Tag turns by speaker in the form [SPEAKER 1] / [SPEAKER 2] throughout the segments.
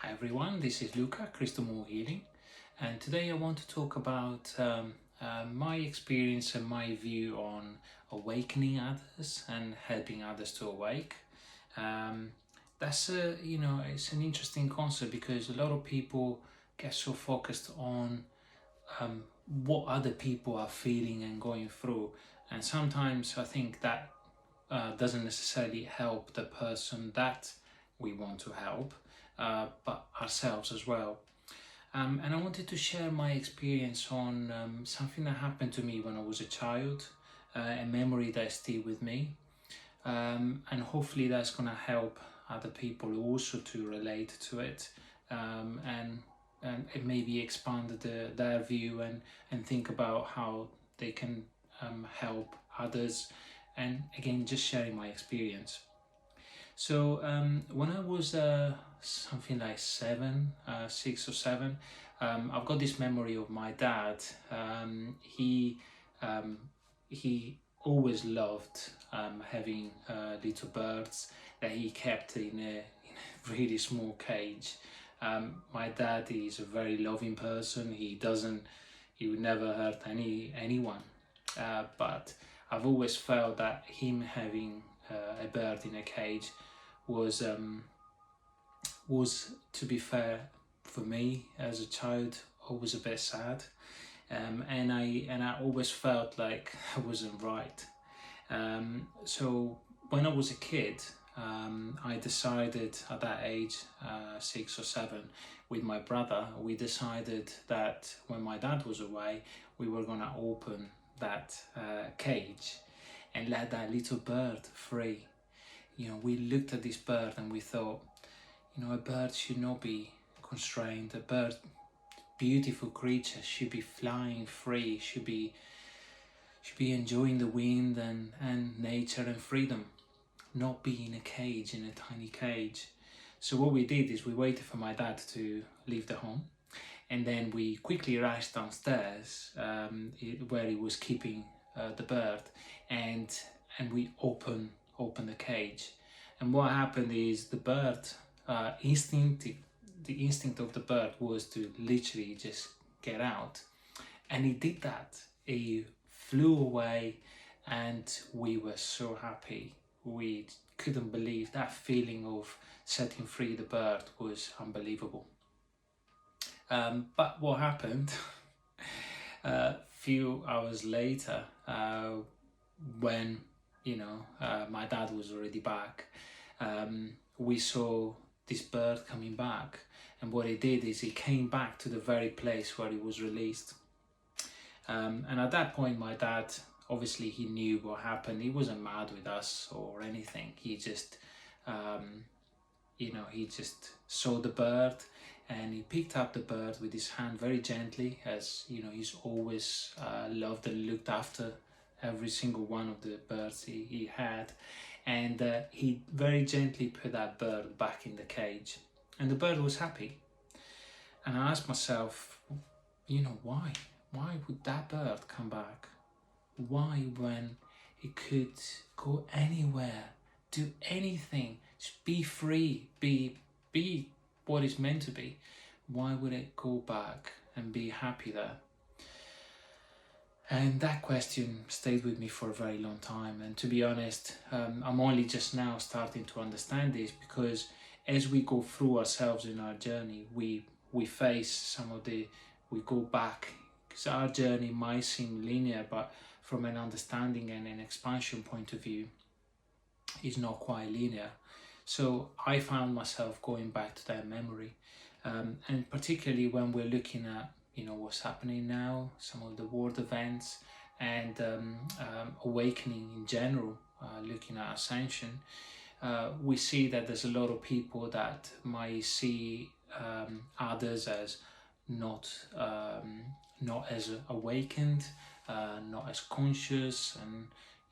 [SPEAKER 1] Hi everyone, this is Luca, Crystal More Healing, and today I want to talk about my experience and my view on awakening others and helping others to awake. Um, that's it's an interesting concept because a lot of people get so focused on what other people are feeling and going through, and sometimes I think that doesn't necessarily help the person that we want to help, but ourselves as well. And I wanted to share my experience on something that happened to me when I was a child, a memory that is still with me, and hopefully that's going to help other people also to relate to it, and it maybe expand their view and think about how they can help others, and again just sharing my experience. So when I was something like 6 or 7, I've got this memory of my dad. Um, he always loved having little birds that he kept in a really small cage. My dad is a very loving person. He would never hurt anyone. But I've always felt that him having a bird in a cage was was, to be fair, for me as a child, always a bit sad, and I always felt like I wasn't right. So when I was a kid, I decided at that age, 6 or 7, with my brother, we decided that when my dad was away, we were gonna open that cage and let that little bird free. We looked at this bird and we thought, a bird should not be constrained. A bird, beautiful creature, should be flying free, should be enjoying the wind and nature and freedom, not be in a cage, in a tiny cage. So what we did is we waited for my dad to leave the home, and then we quickly rushed downstairs, where he was keeping the bird, and we opened the cage. And what happened is the bird, the instinct of the bird was to literally just get out, and he did that. He flew away, and we were so happy. We couldn't believe that feeling of setting free the bird was unbelievable. But what happened a few hours later, when my dad was already back, we saw this bird coming back, and what he did is he came back to the very place where he was released. And at that point, my dad, obviously he knew what happened. He wasn't mad with us or anything. He just he just saw the bird, and he picked up the bird with his hand very gently, as he's always loved and looked after every single one of the birds he had, and he very gently put that bird back in the cage, and the bird was happy. And I asked myself, why would that bird come back? Why, when it could go anywhere, do anything, just be free, be what it's meant to be, why would it go back and be happy there? And that question stayed with me for a very long time. And to be honest, I'm only just now starting to understand this, because as we go through ourselves in our journey, we face we go back, because our journey might seem linear, but from an understanding and an expansion point of view, is not quite linear. So I found myself going back to that memory, and particularly when we're looking at what's happening now, some of the world events, and awakening in general, looking at ascension, we see that there's a lot of people that might see others as not as awakened, not as conscious,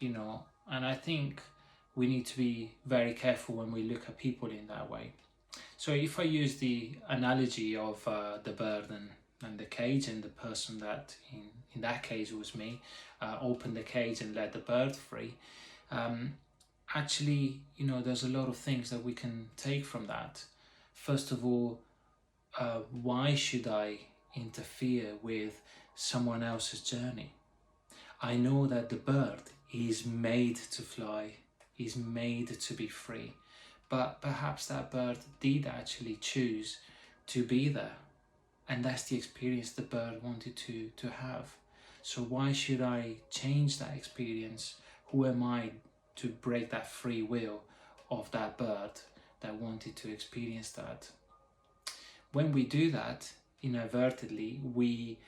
[SPEAKER 1] and I think we need to be very careful when we look at people in that way. So if I use the analogy of the bird and the cage, and the person that in that case was me, opened the cage and let the bird free, actually there's a lot of things that we can take from that. First of all, why should I interfere with someone else's journey? I know that the bird is made to fly, is made to be free, but perhaps that bird did actually choose to be there, and that's the experience the bird wanted to have. So why should I change that experience? Who am I to break that free will of that bird that wanted to experience that? When we do that inadvertently, we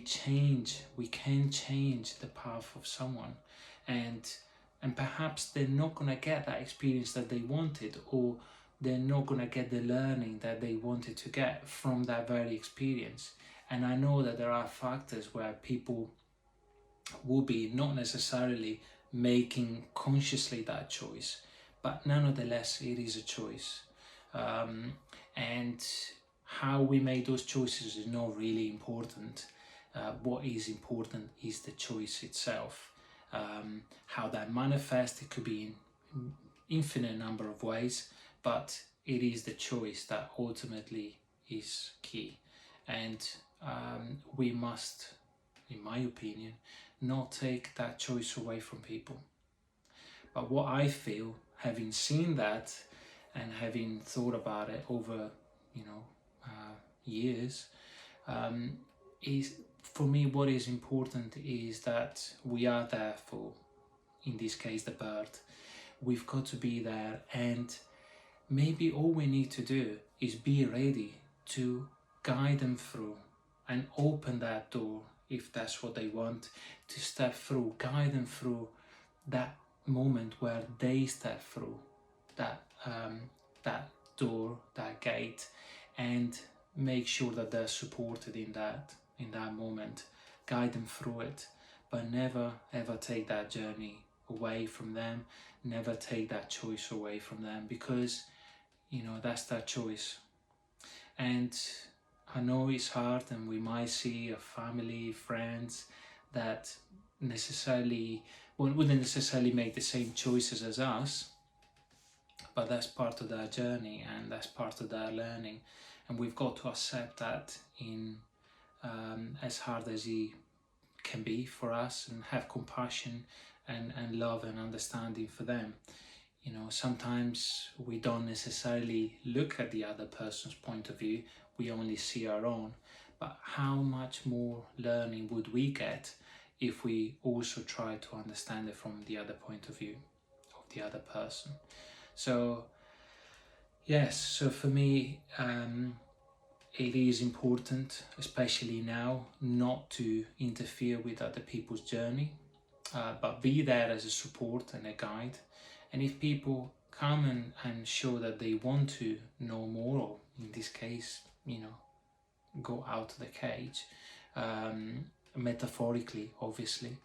[SPEAKER 1] can change the path of someone, and perhaps they're not gonna get that experience that they wanted, or they're not gonna get the learning that they wanted to get from that very experience. And I know that there are factors where people will be not necessarily making consciously that choice, but nonetheless it is a choice. And how we make those choices is not really important. What is important is the choice itself. How that manifests, it could be in infinite number of ways, but it is the choice that ultimately is key. And we must, in my opinion, not take that choice away from people. But what I feel, having seen that and having thought about it over, years, is, for me, what is important is that we are there for, in this case, the bird. We've got to be there, and maybe all we need to do is be ready to guide them through and open that door if that's what they want to step through, guide them through that moment where they step through that that door, that gate, and make sure that they're supported in that moment. Guide them through it, but never ever take that journey away from them. Never take that choice away from them, because that's their choice. And I know it's hard, and we might see a family, friends that wouldn't necessarily make the same choices as us, but that's part of their journey and that's part of their learning, and we've got to accept that in as hard as it can be for us, and have compassion and love and understanding for them. Sometimes we don't necessarily look at the other person's point of view, we only see our own, but how much more learning would we get if we also try to understand it from the other point of view of the other person? So yes, so for me, it is important, especially now, not to interfere with other people's journey, but be there as a support and a guide. And if people come and show that they want to know more, or in this case, go out of the cage, metaphorically, obviously,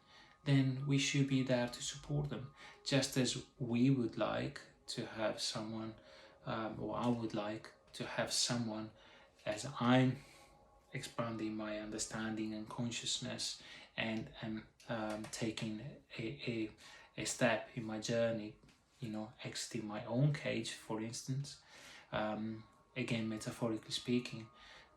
[SPEAKER 1] then we should be there to support them, just as we would like to have someone, or I would like to have someone, as I'm expanding my understanding and consciousness, and taking a step in my journey, exiting my own cage, for instance, again, metaphorically speaking,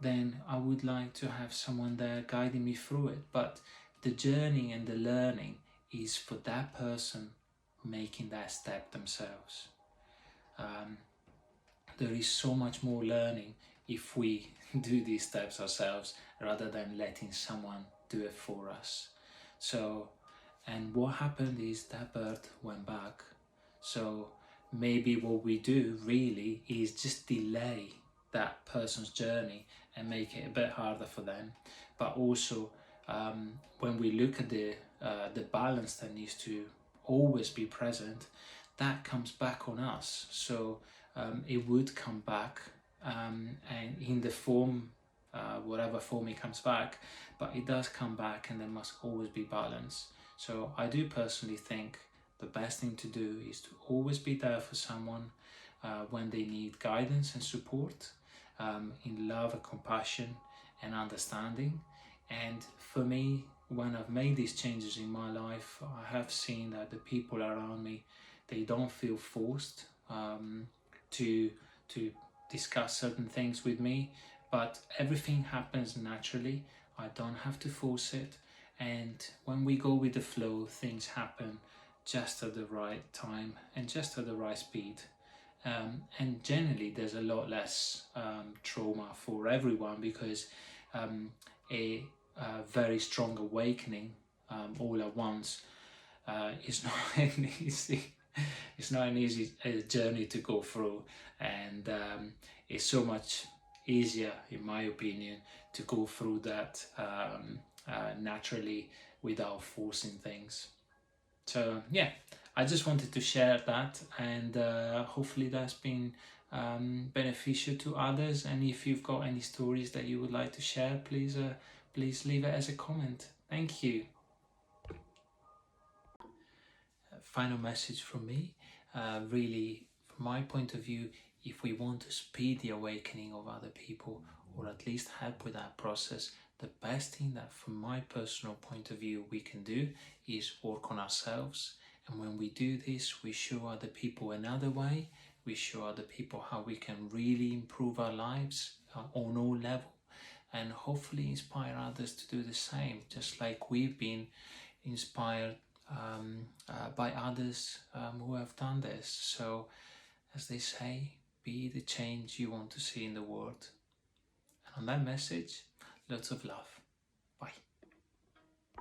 [SPEAKER 1] then I would like to have someone there guiding me through it. But the journey and the learning is for that person making that step themselves. There is so much more learning if we do these steps ourselves rather than letting someone do it for us. So, and what happened is that bird went back. So maybe what we do really is just delay that person's journey and make it a bit harder for them. But also, when we look at the balance that needs to always be present, that comes back on us. So it would come back, and in the form, whatever form it comes back, but it does come back, and there must always be balance. So I do personally think the best thing to do is to always be there for someone when they need guidance and support, in love and compassion and understanding. And for me, when I've made these changes in my life, I have seen that the people around me, they don't feel forced to discuss certain things with me, but everything happens naturally. I don't have to force it, and when we go with the flow, things happen just at the right time and just at the right speed. And generally there's a lot less trauma for everyone, because a very strong awakening all at once is not an easy it's not an easy journey to go through, and it's so much easier, in my opinion, to go through that naturally without forcing things. So yeah, I just wanted to share that, and hopefully that's been beneficial to others. And if you've got any stories that you would like to share, please leave it as a comment. Thank you. Final message from me, really, from my point of view, if we want to speed the awakening of other people, or at least help with that process, the best thing that from my personal point of view we can do is work on ourselves. And when we do this, we show other people another way, we show other people how we can really improve our lives on all levels, and hopefully inspire others to do the same, just like we've been inspired by others who have done this. So, as they say, be the change you want to see in the world. And on that message, lots of love.